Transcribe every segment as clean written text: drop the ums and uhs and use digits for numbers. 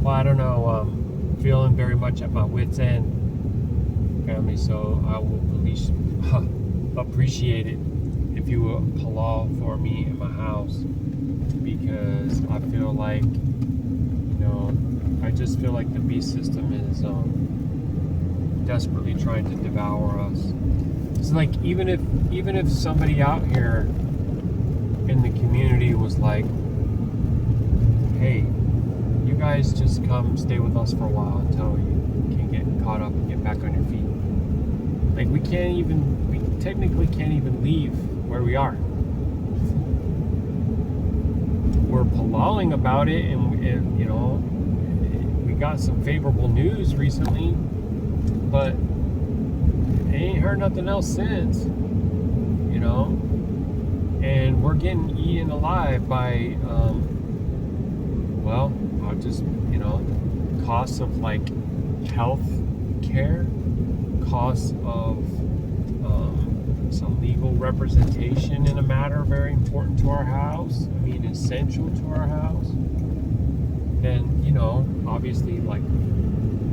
Well, I don't know. Feeling very much at my wit's end, family. So I will at least appreciate it if you will halal for me in my house, because I feel like, I just feel like the beast system is desperately trying to devour us. It's like even if somebody out here in the community was like, hey, you guys just come stay with us for a while until you can get caught up and get back on your feet. Like we technically can't even leave where we are. We're palaling about it, and we got some favorable news recently, but I ain't heard nothing else since, and we're getting eaten alive by just costs of like health care, costs of some legal representation in a matter very important to our house, essential to our house. Then obviously like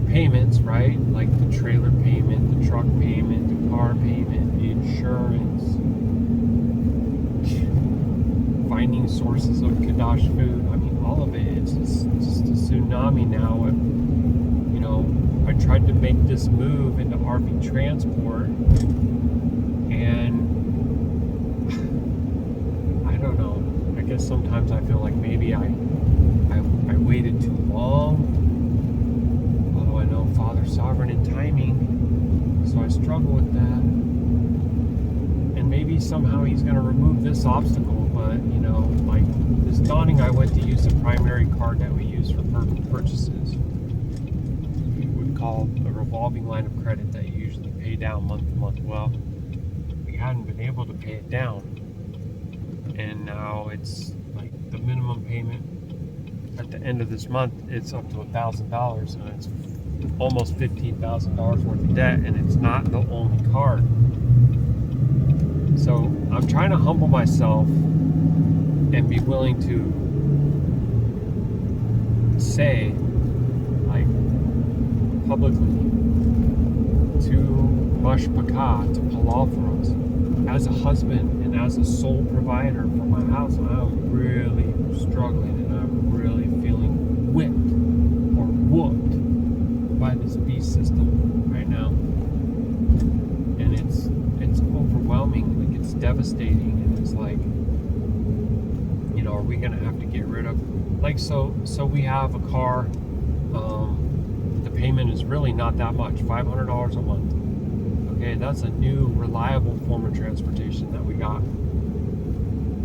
payments, right? Like the trailer payment, the truck payment, the car payment, the insurance, finding sources of Qadash food. All of it. It's just a tsunami now. I tried to make this move into RV transport, and I don't know. I guess sometimes I feel like maybe I waited too long. Although I know Father's sovereign in timing, so I struggle with that. And maybe somehow He's going to remove this obstacle. But like this dawning, I went to use the primary card that we use for purchases. We would call a revolving line of credit that you usually pay down month to month. Well, we hadn't been able to pay it down, and now it's like the minimum payment at the end of this month. It's up to $1,000, and it's almost $15,000 worth of debt, and it's not the only card. So I'm trying to humble myself and be willing to say, like, publicly to Mashpaka, to halal for us. As a husband and as a sole provider for my house, I'm really struggling, and I'm really feeling whipped or whooped by this beast system right now. And it's overwhelming, like it's devastating, and it's like, are we gonna have to get rid of, like, so we have a car, the payment is really not that much, $500 a month. Okay, that's a new reliable form of transportation that we got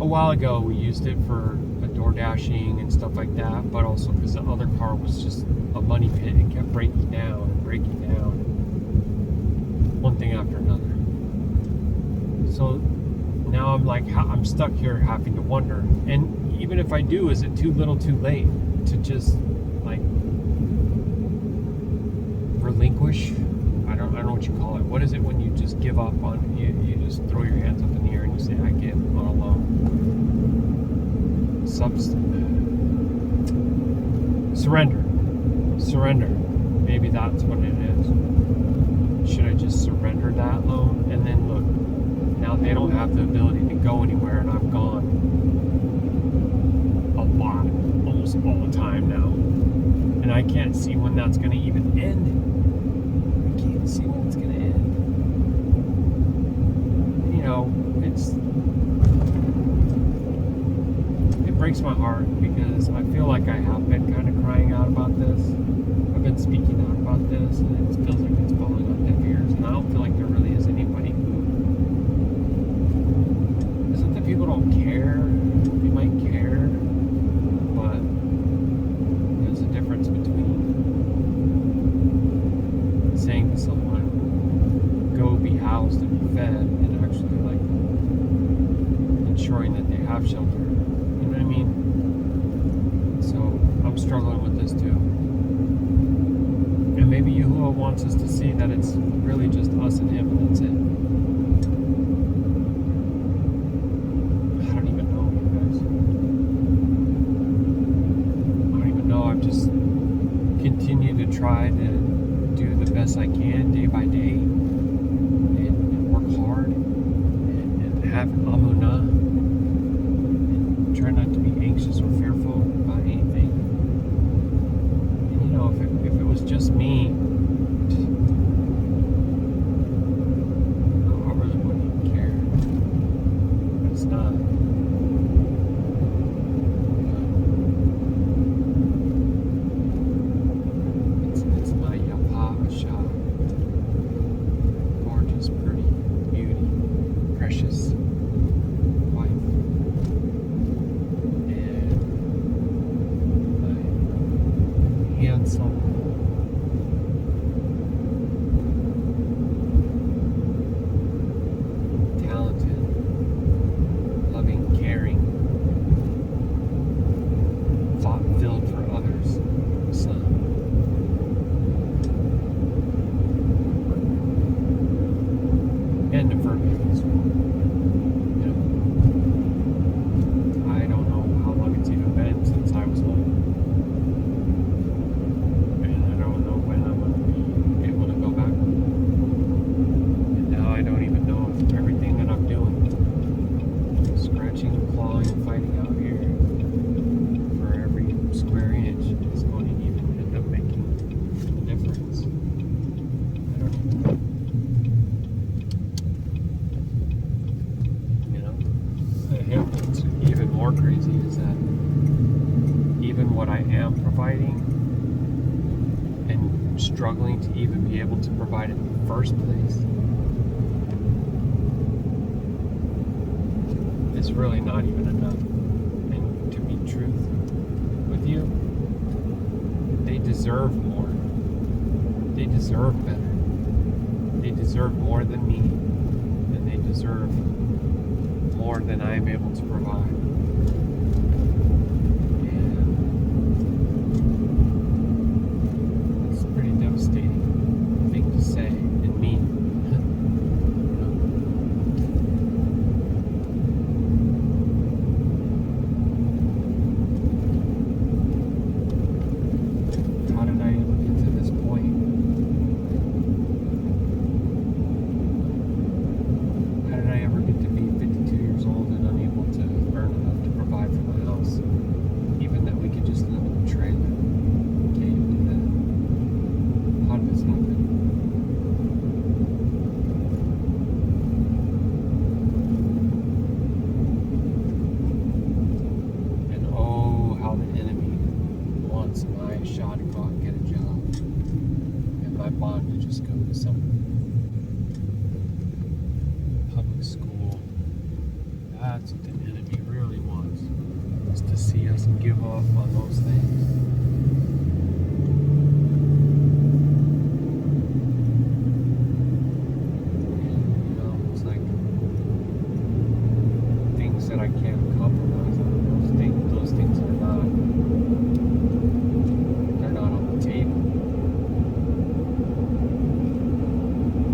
a while ago. We used it for a door dashing and stuff like that, but also because the other car was just a money pit and kept breaking down, one thing after another. So now I'm stuck here having to wonder, and even if I do, is it too little too late to just like relinquish? I don't know what you call it. What is it when you just give up on, you just throw your hands up in the air and you say, I give on a loan? Surrender. Maybe that's what it is. Should I just surrender that loan? And then look, now they don't have the ability to go anywhere, and I'm gone a lot, almost all the time now. And I can't see when that's going to even end. I can't see when it's going to end. It breaks my heart, because I feel like I have been kind of crying out about this. I've been speaking out about this, and it feels like it's falling on deaf ears. And I don't feel like there really is anybody who... Isn't that people don't care? They might care, but there's a difference between saying to someone, go be housed and be fed, and actually like ensuring that they have shelter. You know what I mean? So I'm struggling with this too. And maybe Yahuah wants us to see that it's really just us and Him, and that's it. I don't even know, you guys. I don't even know. best I can day by day and work hard and have amunah and try not to be anxious or fearful about anything. And if it was just me, I really wouldn't even care. But it's not. It's my Yahusha. Gorgeous, pretty, beauty, precious wife. And my handsome, talented, loving, caring, thought-filled for others son. And the verbiage as well. I don't know how long it's even been since I was home. And I don't know when I'm going to be able to go back. And now I don't even know if everything that I'm doing, scratching and clawing and fighting out here for every square inch, is going to even end up making a difference. I don't even know. What's even more crazy is that even what I am providing and struggling to even be able to provide in the first place is really not even enough. And to be truthful with you, they deserve more. They deserve better. They deserve more than me, and they deserve more than I am able to provide. And it's a pretty devastating thing to say and mean. How did I ever get to this point? How did I ever get to be 52 years old and unable to earn enough to provide for my house? Even that we could just live in a trailer. Can't even do that. How did this happen? And oh, how the enemy wants my shot to go out and get a job. And my bond to just go to some public school. That's what the enemy really wants, is to see us give up on those things. It's like things that I can't compromise on. Those things are not, they're not on the table.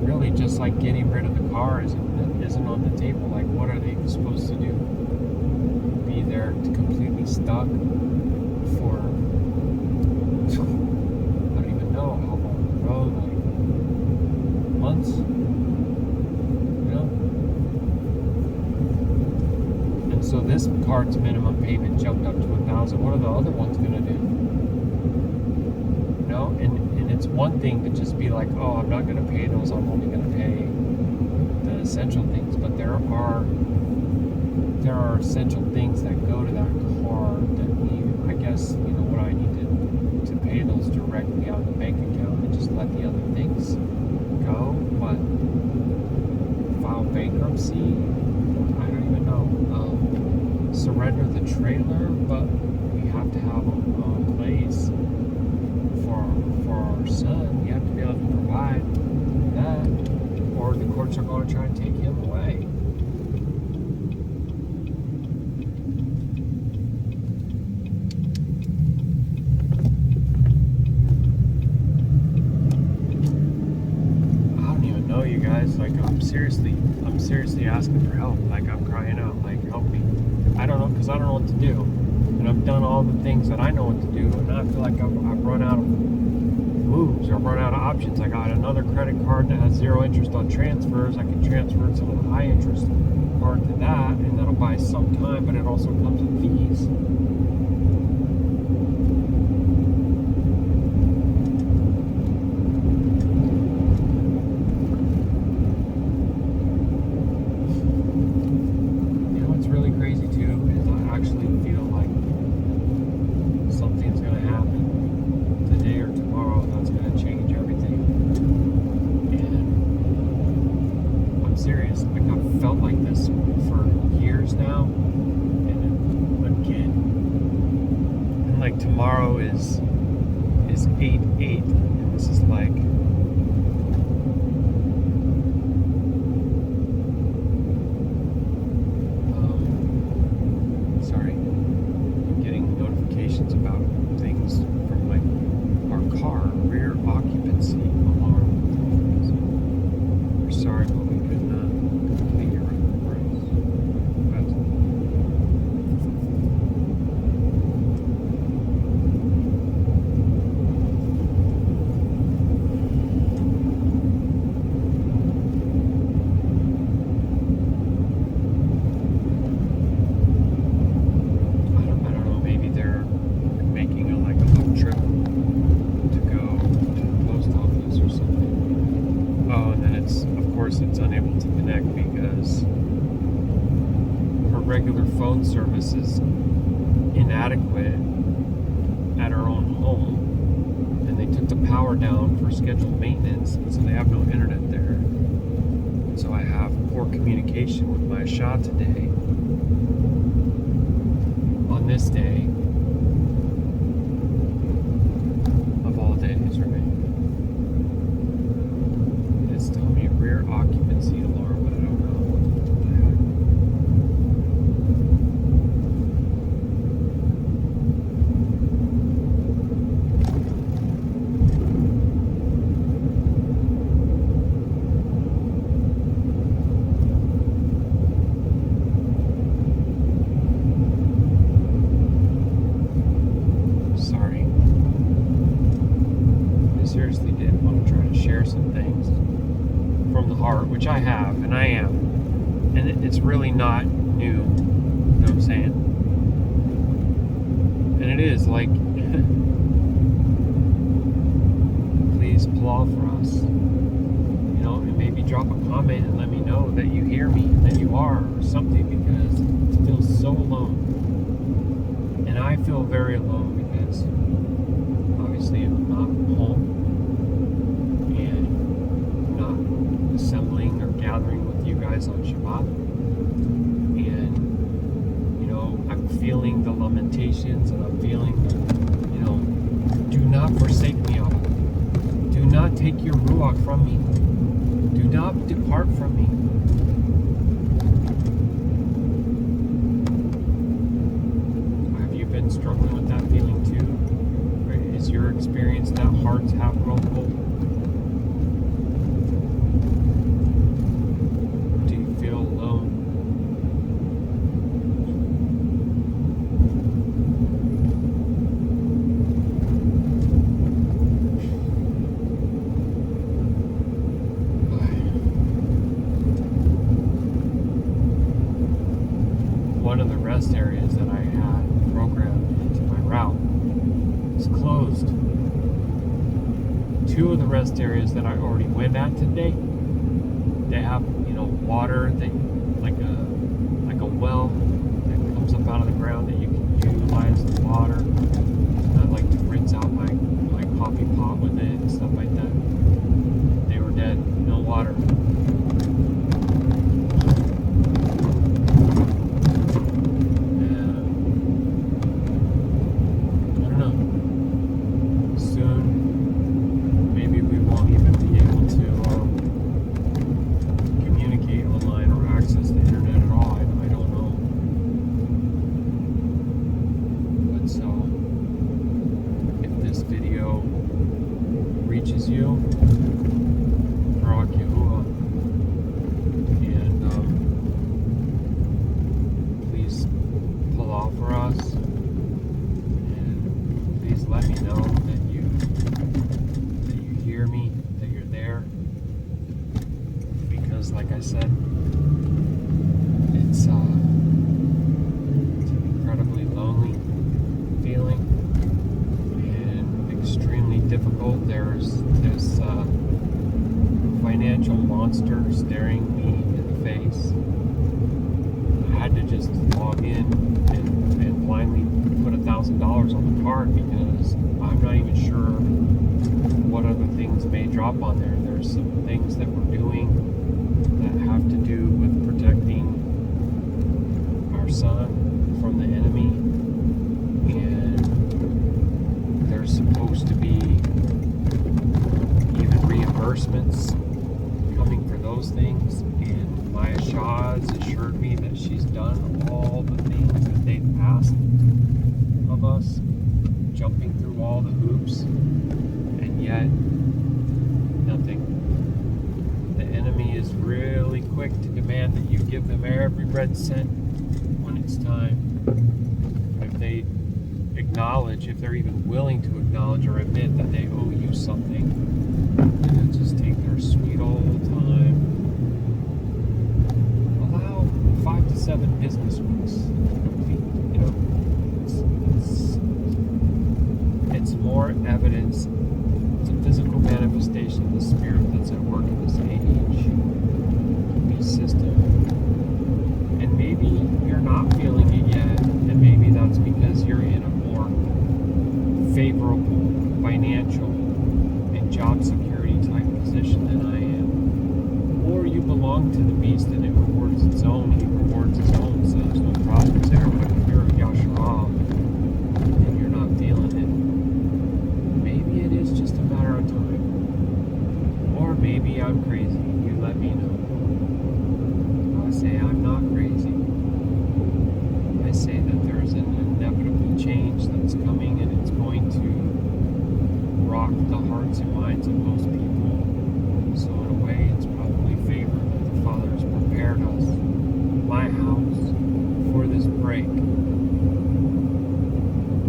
Really, just like getting rid of the car isn't on the table. Like, what are they supposed to do? Be there completely stuck for, I don't even know how long the road, like months, And so this car's minimum payment jumped up to $1,000. What are the other ones gonna do? And it's one thing to just be like, oh, I'm not gonna pay those. I'm only gonna pay the essential things. But there are essential things that go to that car that I guess, what I need to pay those directly out of the bank account and just let the other things go. But file bankruptcy, I don't even know. Surrender the trailer, but we have to have a place for our son. We have to be able to provide that, or the courts are going to try to take him away. I don't even know, you guys. Like, I'm seriously asking for help. Like, I'm crying out, like, help me. I don't know, because I don't know what to do. And I've done all the things that I know what to do, and I feel like I've run out of moves or run out of options. I got another credit card that has 0 interest on transfers. I can transfer some of the high interest part to that, and that'll buy some time, but it also comes with fees. Tomorrow is 8/8, and this is like sorry, I'm getting notifications about things from like our car rear occupancy alarm. We're sorry, but we could not complete your request. It's unable to connect because her regular phone service is inadequate at her own home, and they took the power down for scheduled maintenance, so they have no internet there. So I have poor communication with my Yahusha today, on this day of all days, right? It's telling me rear occupancy alarm, but I don't know what the heck. Sorry. I seriously did want to try to share some things from the heart, which I have, and I am, and it's really not new, you know what I'm saying? And it is like, please applaud for us, you know, and maybe drop a comment and let me know that you hear me, that you are, or something, because it feels so alone, and I feel very alone because obviously I'm not home, assembling or gathering with you guys on Shabbat, and you know, I'm feeling the lamentations, and I'm feeling, you know, do not forsake me, Abba. Do not take your Ruach from me. Do not depart from me. Have you been struggling with that feeling too? Right? Is your experience that hearts have grown cold? One of the rest areas that I had programmed into my route is closed. 2 of the rest areas that I already went at today, they have, you know, water, they like a well that comes up out of the ground that you can utilize the water. And I like to rinse out my coffee pot with it and stuff like that. They were dead, no water. You like I said, it's an incredibly lonely feeling and extremely difficult. There's this financial monster staring me in the face. I had to just log in and blindly put $1,000 on the card because I'm not even sure what other things may drop on there. There's some things that we're doing that have to do with protecting our son from the enemy, and there's supposed to be even reimbursements coming for those things, and my Yahusha has assured me that she's done all the things that they've asked of us, jumping through all the hoops, and yet nothing. The enemy is really quick to demand that you give them every red cent when it's time. If they acknowledge, if they're even willing to acknowledge or admit that they owe you something, then just take their sweet old time. Allow 5 to 7 business weeks to complete. You know, it's more evidence. It's a physical manifestation of the spirit that's at work in this age, this system. And maybe you're not feeling it yet, and maybe that's because you're in a more favorable financial and job security type position than I am. Or you belong to the beast and it rewards its own. He rewards its own, so there's no problems there. But if you're a Yashar'Al and you're not feeling it, maybe it is just a matter of time. Or maybe I'm crazy. You let me know. I say I'm not crazy. I say that there's an inevitable change that's coming, and it's going to rock the hearts and minds of most people. So in a way, it's probably favor that the Father has prepared us, my house, for this break.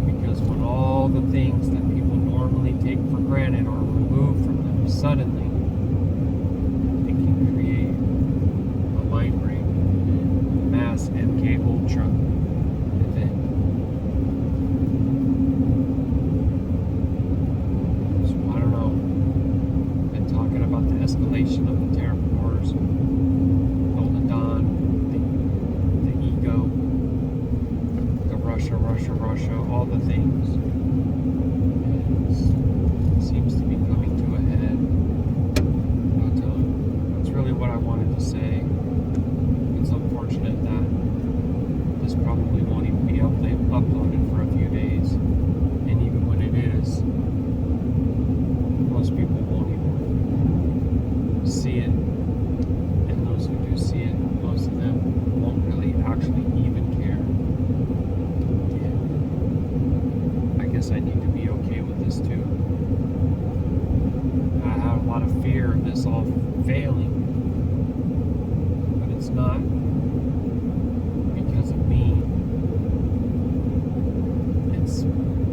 Because when all the things that people normally take for granted are removed from them suddenly, it can create a mind break, a mass MK Ultra event. So I don't know. I've been talking about the escalation of the terror wars, Golden Dawn, the ego, the Russia, all the things. It seems to be coming to a head. But that's really what I wanted to say. It's unfortunate that this probably won't even be uploaded for a few days. And even when it is, most people won't even see it. And those who do see it, most of them won't really actually even care. And I guess I need to be okay with this too. I had a lot of fear of this all failing, but it's not because of me.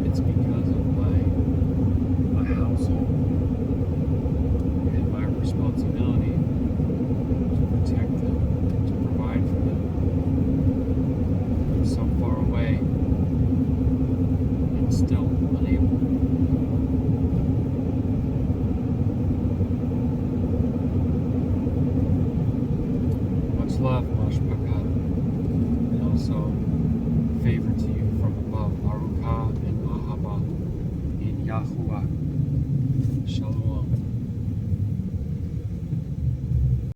It's because of my household and my responsibility to protect them, to provide for them. I'm so far away and still unable. Much love, Mashpakat, and also favor to you from above, Baruk Atah and Ahaba in Yahuah. Shalom.